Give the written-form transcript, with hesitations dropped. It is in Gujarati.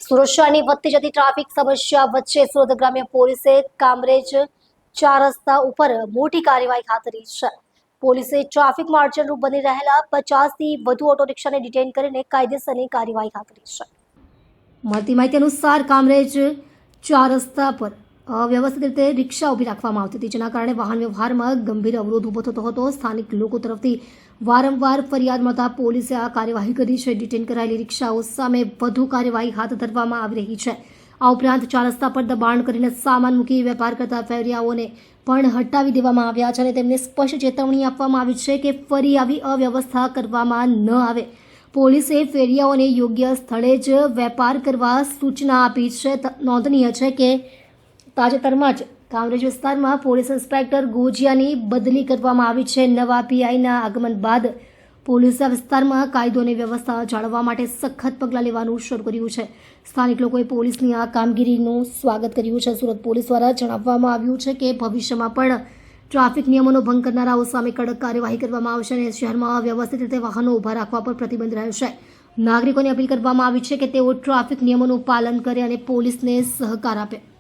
સુરક્ષાની વધતી જતી ટ્રાફિક સમસ્યા વચ્ચે સુરત ગ્રામ્ય પોલીસે કામરેજ 4 રસ્તા ઉપર મોટી કાર્યવાહી હાથ ધરી છે. પોલીસે ટ્રાફિકમાં અડચણરૂપ બની રહેલા 50થી વધુ ઓટો રિક્ષાને ડિટેઇન કરીને કાયદેસરની કાર્યવાહી હાથ ધરી છે. મળતી માહિતી અનુસાર કામરેજ 4 રસ્તા પર અવ્યવસ્થિત રીતે રિક્ષા ઊભી રાખવામાં આવતી હતી, જેના કારણે વાહન વ્યવહારમાં ગંભીર અવરોધ ઊભો થતો હતો. સ્થાનિક લોકો તરફથી વારંવાર ફરિયાદ મળતા પોલીસે આ કાર્યવાહી કરી છે. ડિટેઇન કરાયેલી રિક્ષાઓ સામે વધુ કાર્યવાહી હાથ ધરવામાં આવી રહી છે. આ ઉપરાંત 4 રસ્તા પર દબાણ કરીને સામાન મૂકી વેપાર કરતા ફેરિયાઓને પણ હટાવી દેવામાં આવ્યા છે અને તેમને સ્પષ્ટ ચેતવણી આપવામાં આવી છે કે ફરી આવી અવ્યવસ્થા કરવામાં ન આવે. પોલીસે ફેરિયાઓને યોગ્ય સ્થળે જ વેપાર કરવા સૂચના આપી છે. નોંધનીય છે કે તાજેતરમાં જ કામરેજ વિસ્તારમાં પોલીસ ઇન્સ્પેક્ટર ગોજિયાની બદલી કરવામાં આવી છે. નવા પીઆઈના આગમન બાદ પોલીસે આ વિસ્તારમાં કાયદો અને વ્યવસ્થા જાળવવા માટે સખત પગલાં લેવાનું શરૂ કર્યું છે. સ્થાનિક લોકોએ પોલીસની આ કામગીરીનું સ્વાગત કર્યું છે. સુરત પોલીસ દ્વારા જણાવવામાં આવ્યું છે કે ભવિષ્યમાં પણ ટ્રાફિક નિયમોનો ભંગ કરનારાઓ સામે કડક કાર્યવાહી કરવામાં આવશે અને શહેરમાં અવ્યવસ્થિત રીતે વાહનો ઊભા રાખવા પર પ્રતિબંધ રહેશે. નાગરિકોને અપીલ કરવામાં આવી છે કે તેઓ ટ્રાફિક નિયમોનું પાલન કરે અને પોલીસને સહકાર આપે.